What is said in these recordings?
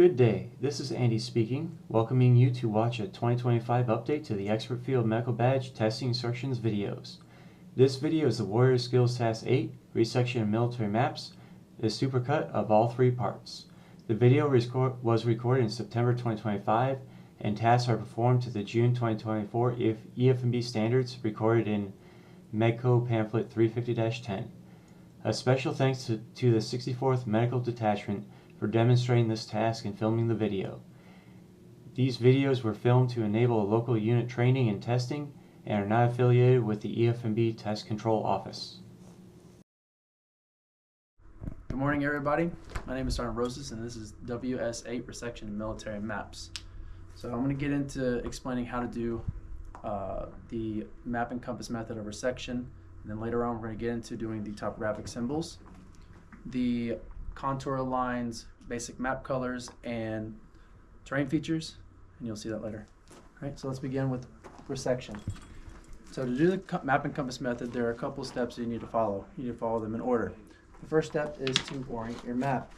Good day, this is Andy speaking, welcoming you to watch a 2025 update to the Expert Field Medical Badge Testing Instructions videos. This video is the Warrior Skills Task 8, Resection of Military Maps, the supercut of all three parts. The video was recorded in September 2025, and tasks are performed to the June 2024 EFMB standards recorded in Medco Pamphlet 350-10. A special thanks to the 64th Medical Detachment for demonstrating this task and filming the video. These videos were filmed to enable a local unit training and testing and are not affiliated with the EFMB Test Control Office. Good morning, everybody. My name is Sergeant Roses, and this is WS8 Resection and Military Maps. So I'm going to get into explaining how to do the map and compass method of resection, and then later on we're going to get into doing the topographic symbols, the contour lines, basic map colors, and terrain features, and you'll see that later. All right, so let's begin with resection. So to do the map and compass method, there are a couple steps you need to follow. You need to follow them in order. The first step is to orient your map.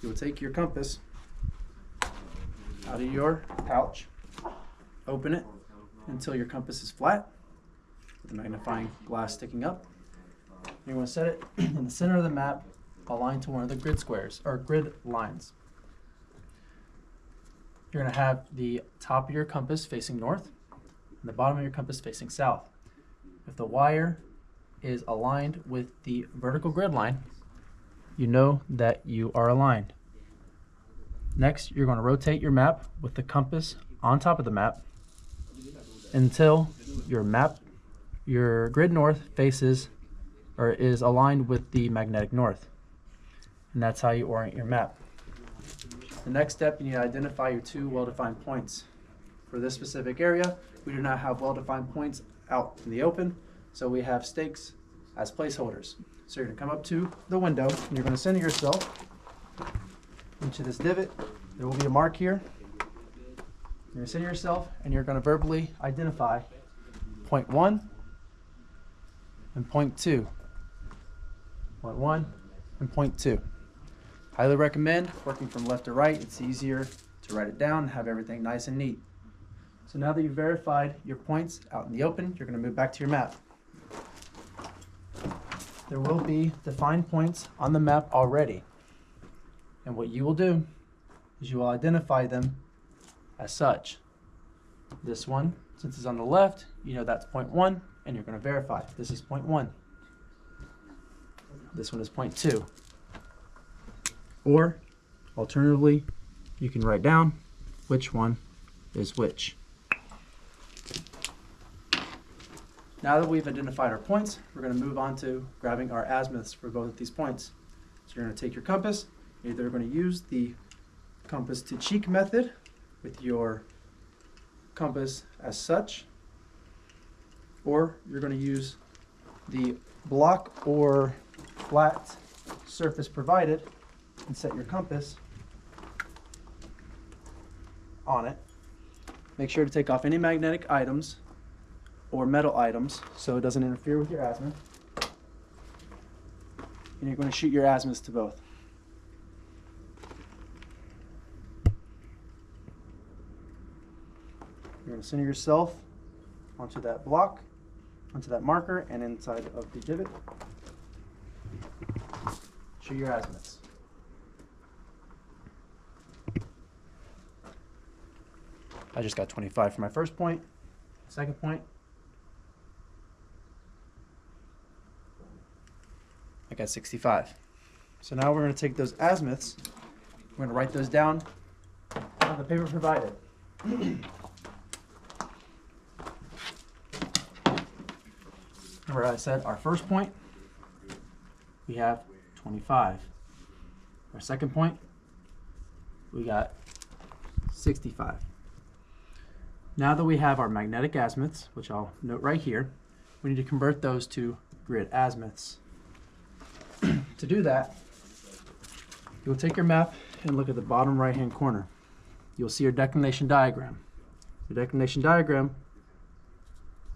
You will take your compass out of your pouch, open it until your compass is flat with the magnifying glass sticking up. You're going to set it in the center of the map, aligned to one of the grid squares or grid lines. You're going to have the top of your compass facing north and the bottom of your compass facing south. If the wire is aligned with the vertical grid line, you know that you are aligned. Next, you're going to rotate your map with the compass on top of the map until your grid north faces or is aligned with the magnetic north. And that's how you orient your map. The next step, you need to identify your two well-defined points. For this specific area, we do not have well-defined points out in the open, so we have stakes as placeholders. So you're going to come up to the window, and you're going to center yourself into this divot. There will be a mark here. You're going to center yourself, and you're going to verbally identify point 1 and point 2. Point 1 and point 2. Highly recommend working from left to right. It's easier to write it down and have everything nice and neat. So now that you've verified your points out in the open, you're going to move back to your map. There will be defined points on the map already. And what you will do is you will identify them as such. This one, since it's on the left, you know that's point 1, and you're going to verify. This is point 1. This one is point 2. Or, alternatively, you can write down which one is which. Now that we've identified our points, we're going to move on to grabbing our azimuths for both of these points. So you're going to take your compass. You're either going to use the compass to cheek method with your compass as such, or you're going to use the block or flat surface provided and set your compass on it. Make sure to take off any magnetic items or metal items so it doesn't interfere with your azimuth. And you're going to shoot your azimuths to both. You're going to center yourself onto that block, onto that marker, and inside of the divot. Shoot your azimuths. I just got 25 for my first point. Second point, I got 65. So now we're going to take those azimuths, we're going to write those down on the paper provided. Remember I said our first point, we have 25. Our second point, we got 65. Now that we have our magnetic azimuths, which I'll note right here, we need to convert those to grid azimuths. To do that, you'll take your map and look at the bottom right-hand corner. You'll see your declination diagram. Your declination diagram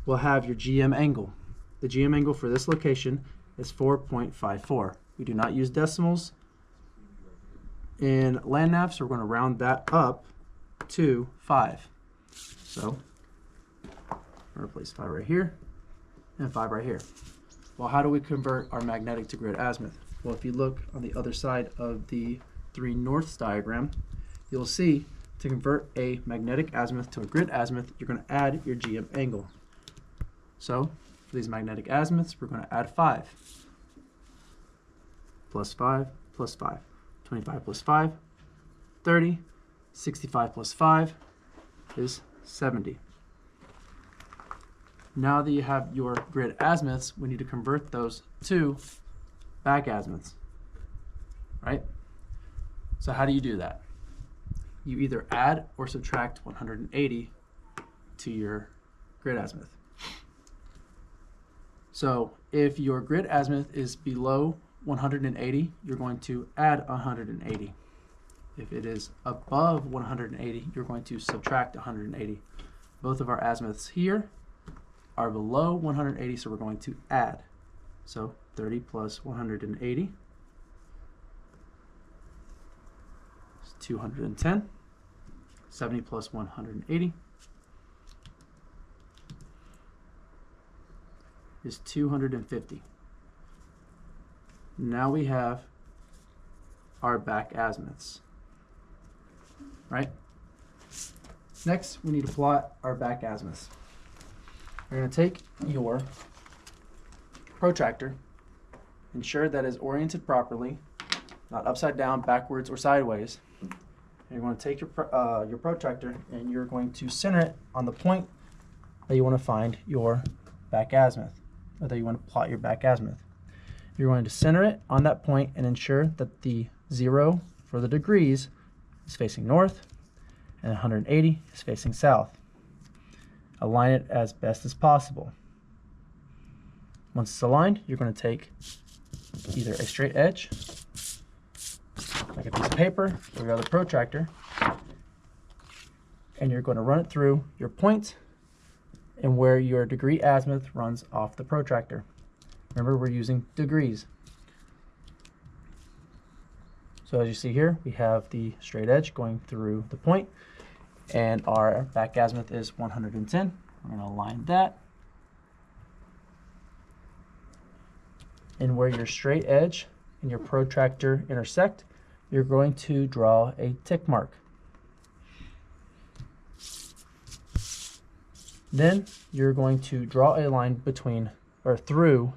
will have your GM angle. The GM angle for this location is 4.54. We do not use decimals. in land nav, so we're going to round that up to 5. So we're going to place 5 right here and 5 right here. Well, how do we convert our magnetic to grid azimuth? Well, if you look on the other side of the 3 norths diagram, you'll see to convert a magnetic azimuth to a grid azimuth, you're going to add your GM angle. So for these magnetic azimuths, we're going to add 5. Plus 5, plus 5. 25 plus 5, 30. 65 plus 5 is 70. Now that you have your grid azimuths, we need to convert those to back azimuths, right? So how do you do that? You either add or subtract 180 to your grid azimuth. So if your grid azimuth is below 180, you're going to add 180. If it is above 180, you're going to subtract 180. Both of our azimuths here are below 180, so we're going to add. So 30 plus 180 is 210. 70 plus 180 is 250. Now we have our back azimuths, right? Next, we need to plot our back azimuths. We're going to take your protractor, ensure that it's oriented properly, not upside down, backwards, or sideways. And you're going to take your protractor and you're going to center it on the point that you want to find your back azimuth, or that you want to plot your back azimuth. You're going to center it on that point and ensure that the 0 for the degrees is facing north and 180 is facing south. Align it as best as possible. Once it's aligned, you're going to take either a straight edge, like a piece of paper, or your other protractor, and you're going to run it through your point and where your degree azimuth runs off the protractor. Remember, we're using degrees. So as you see here, we have the straight edge going through the point, and our back azimuth is 110. We're going to align that. And where your straight edge and your protractor intersect, you're going to draw a tick mark. Then you're going to draw a line between or through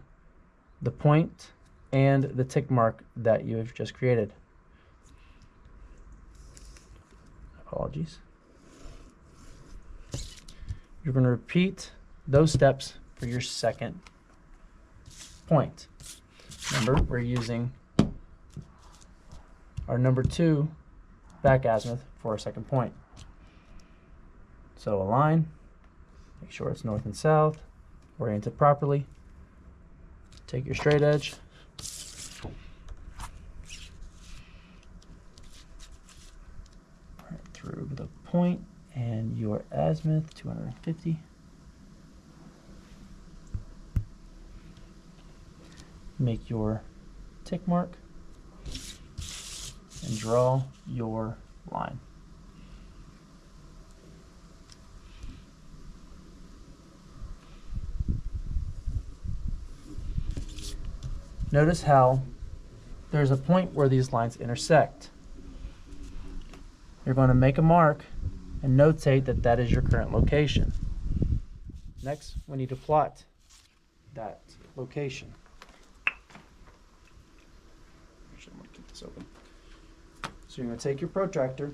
the point and the tick mark that you have just created. Apologies. You're going to repeat those steps for your second point. Remember, we're using our number 2 back azimuth for our second point. So align, make sure it's north and south, orient it properly. Take your straight edge, right through the point and your azimuth, 250. Make your tick mark and draw your line. Notice how there's a point where these lines intersect. You're going to make a mark and notate that that is your current location. Next, we need to plot that location. Actually, I'm going to keep this open. So you're going to take your protractor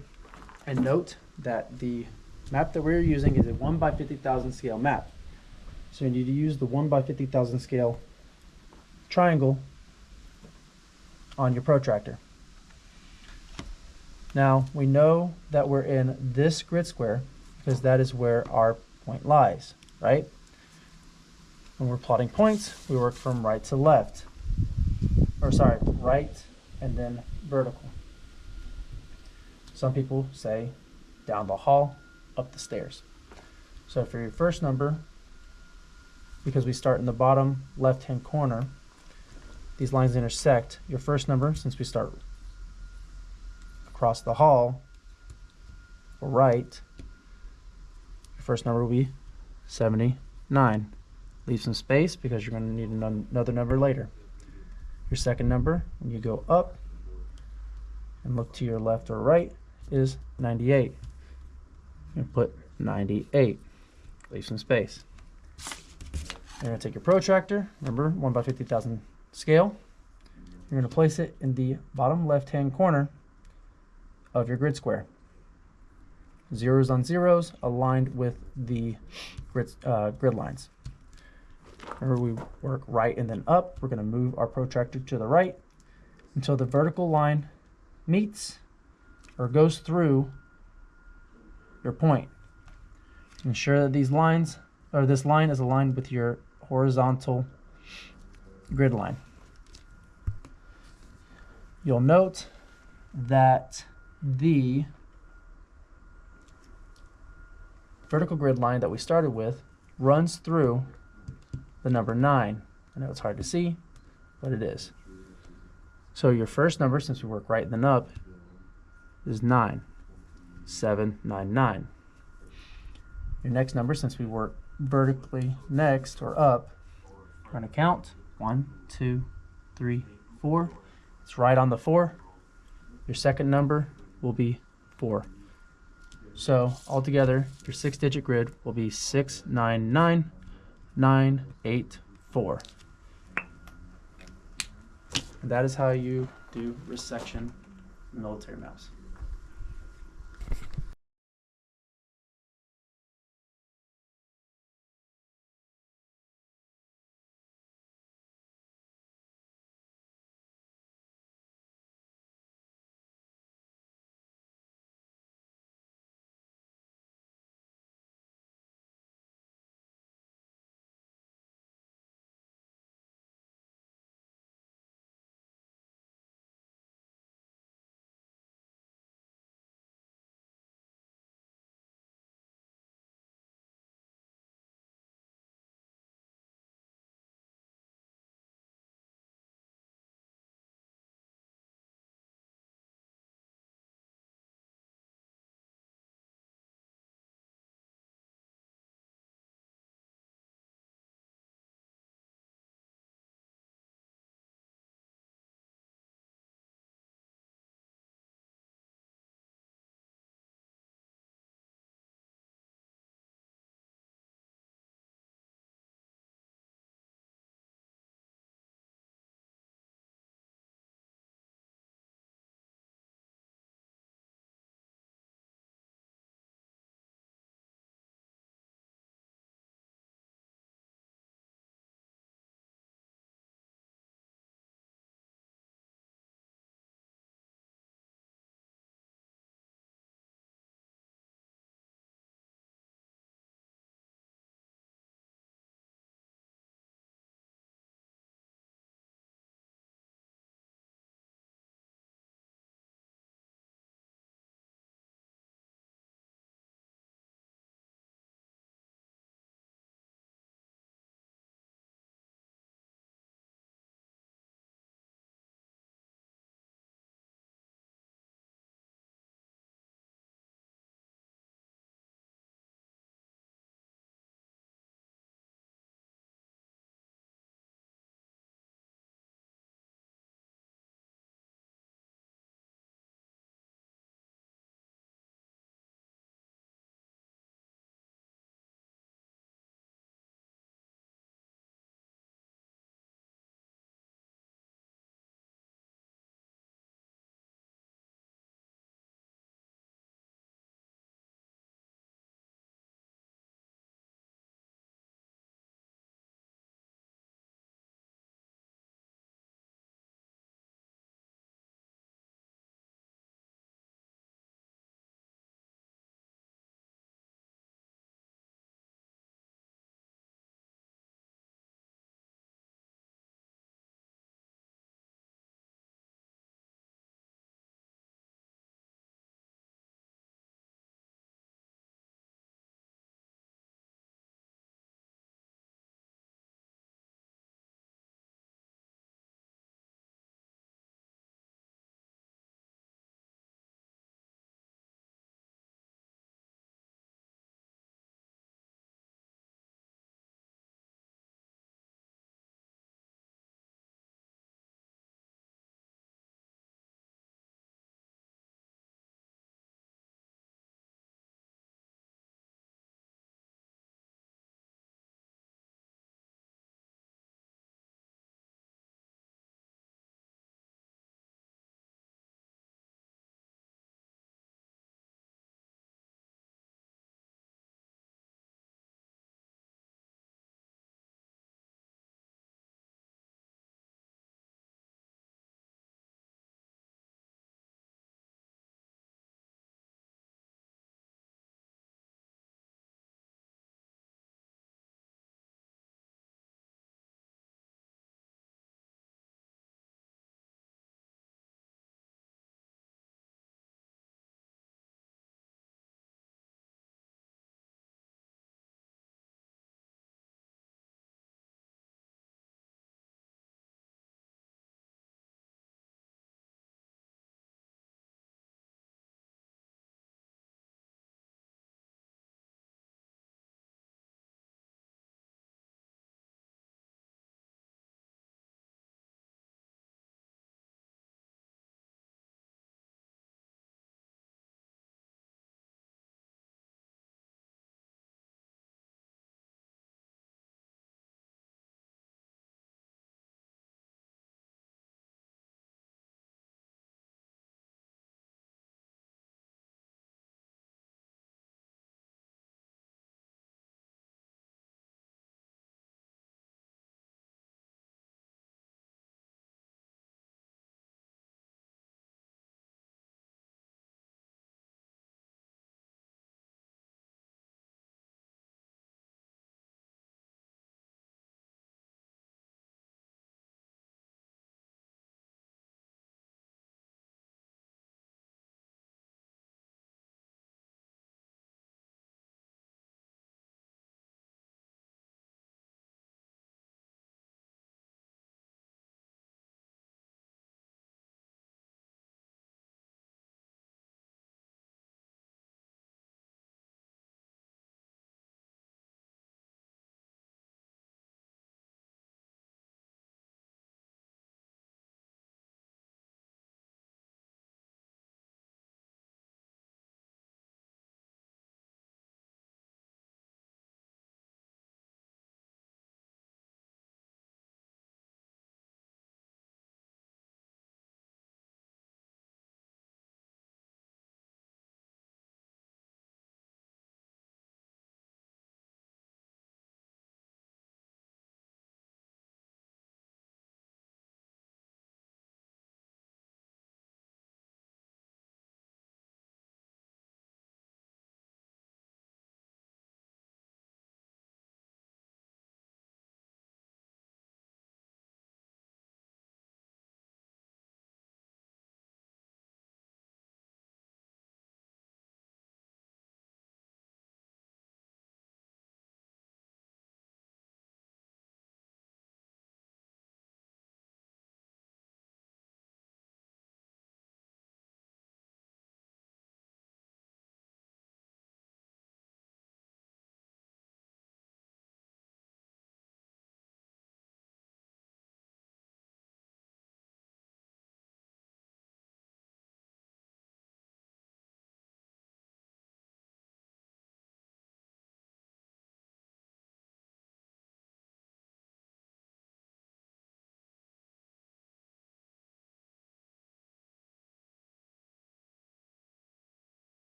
and note that the map that we're using is a 1 by 50,000 scale map. So you need to use the 1 by 50,000 scale triangle on your protractor. Now we know that we're in this grid square because that is where our point lies, right? When we're plotting points, we work from right to left, or sorry, right and then vertical. Some people say down the hall, up the stairs. So for your first number, because we start in the bottom left-hand corner, these lines intersect. Your first number, since we start across the hall or right, your first number will be 79. Leave some space because you're going to need another number later. Your second number, when you go up and look to your left or right, is 98. You put 98. Leave some space. You're going to take your protractor, remember 1 by 50,000 scale. You're going to place it in the bottom left-hand corner of your grid square. Zeros on zeros aligned with the grid lines. Remember, we work right and then up. We're going to move our protractor to the right until the vertical line meets or goes through your point. Ensure that these lines, or this line, is aligned with your horizontal grid line. You'll note that the vertical grid line that we started with runs through the number 9. I know it's hard to see, but it is. So your first number, since we work right and then up, is 9. 799. Your next number, since we work vertically next or up, we're going to count 1, 2, 3, 4. It's right on the 4. Your second number will be 4. So altogether, your 6-digit grid will be 699984. And that is how you do wrist section military mouse.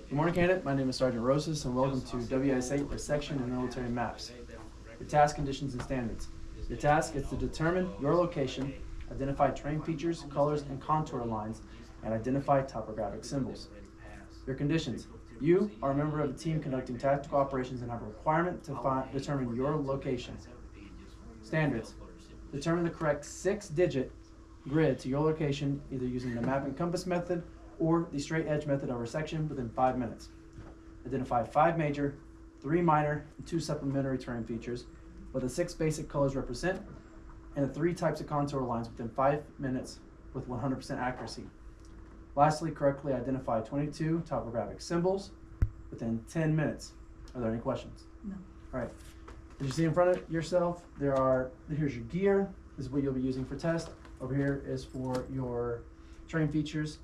Good morning, candidate. My name is Sergeant Rosas, and welcome to WS8 Resection and Military Maps. Your task, conditions, and standards. Your task is to determine your location, identify terrain features, colors, and contour lines, and identify topographic symbols. Your conditions. You are a member of a team conducting tactical operations and have a requirement to determine your location. Standards. Determine the correct 6-digit grid to your location, either using the map and compass method or the straight edge method of resection within 5 minutes. Identify 5 major, 3 minor, and 2 supplementary terrain features, what the 6 basic colors represent, and the 3 types of contour lines within 5 minutes with 100% accuracy. Lastly, correctly identify 22 topographic symbols within 10 minutes. Are there any questions? No. All right. As you see in front of yourself, here's your gear. This is what you'll be using for test. Over here is for your terrain features,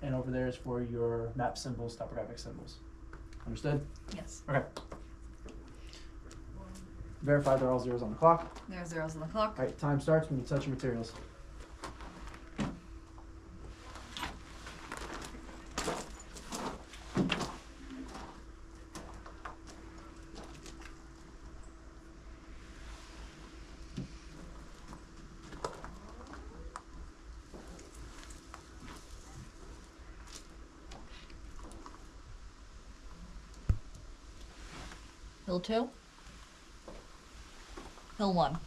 and over there is for your map symbols, topographic symbols. Understood? Yes. Okay. Verify they're all zeros on the clock. There are zeros on the clock. All right, time starts when you touch your materials. Hill 2. Hill 1.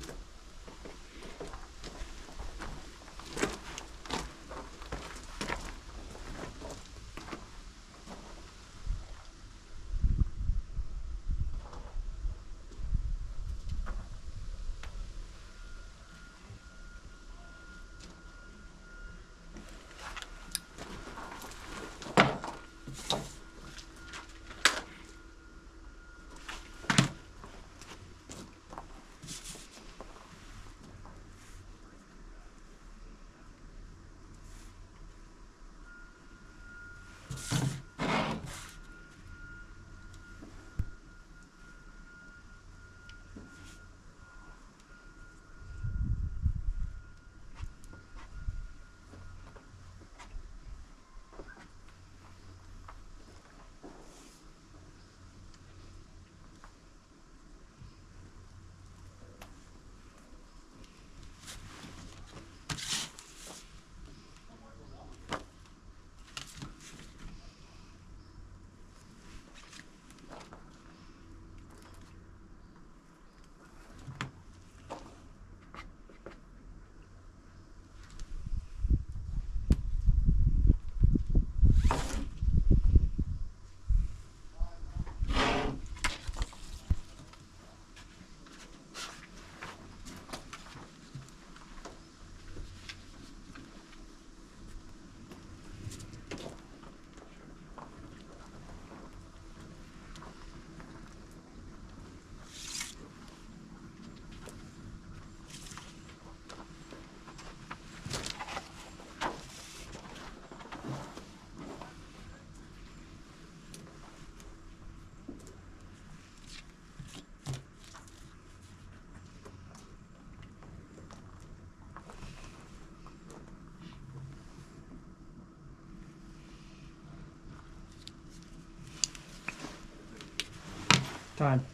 Time.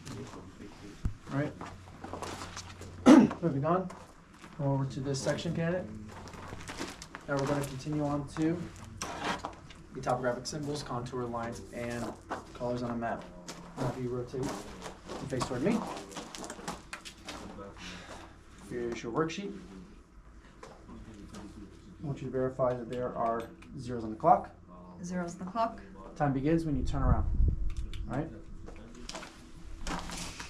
All right. Moving on. Go over to this section, candidate. Now we're going to continue on to the topographic symbols, contour lines, and colors on a map. Now if you rotate and face toward me. Here's your worksheet. I want you to verify that there are zeros on the clock. Zeros on the clock. Time begins when you turn around. All right?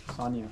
It's on you.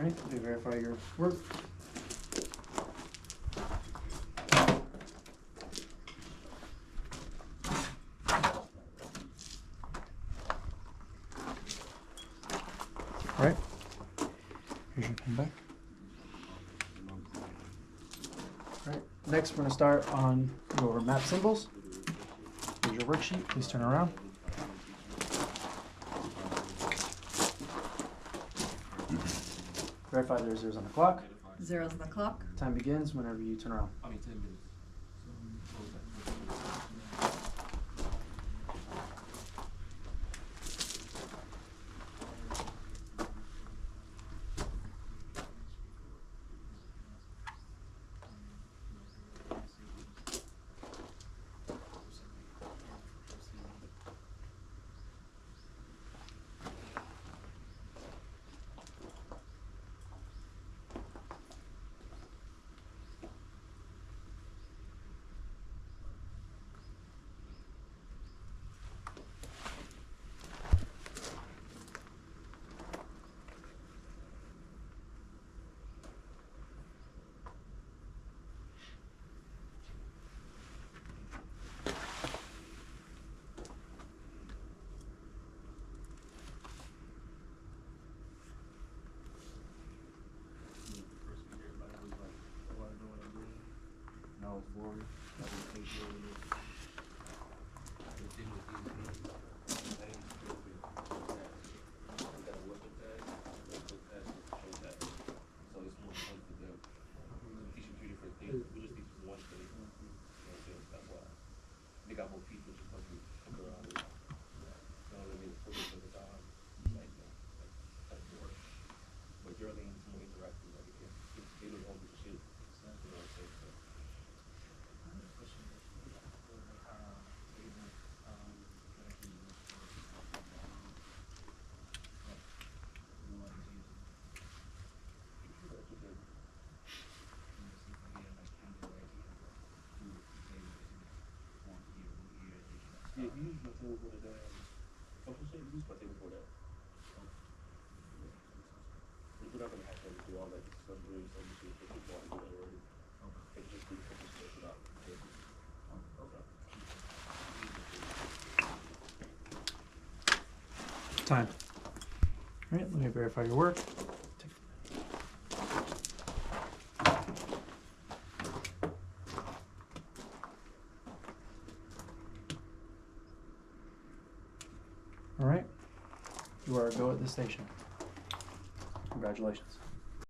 All right, let me verify your work. All right, here's your pen back. All right, next we're going to start on go over map symbols. Here's your worksheet. Please turn around. Verify there's zeros on the clock. Zeros on the clock. Time begins whenever you turn around. 10 minutes. They got more people just fucking fuck around with. You know what I mean? Focus on the dog. Like, that's more. But you're only more interactive. Like, they don't know the shit. You know what I'm saying? So. Yeah, he used my table for the damn function shit. He used my table for that. We're not gonna have to do all that stuff doing some shit. But people want to do that already. Okay. They just do function stuff without the table. Okay. Time. All right, let me verify your work. All right, you are a go at this station. Congratulations.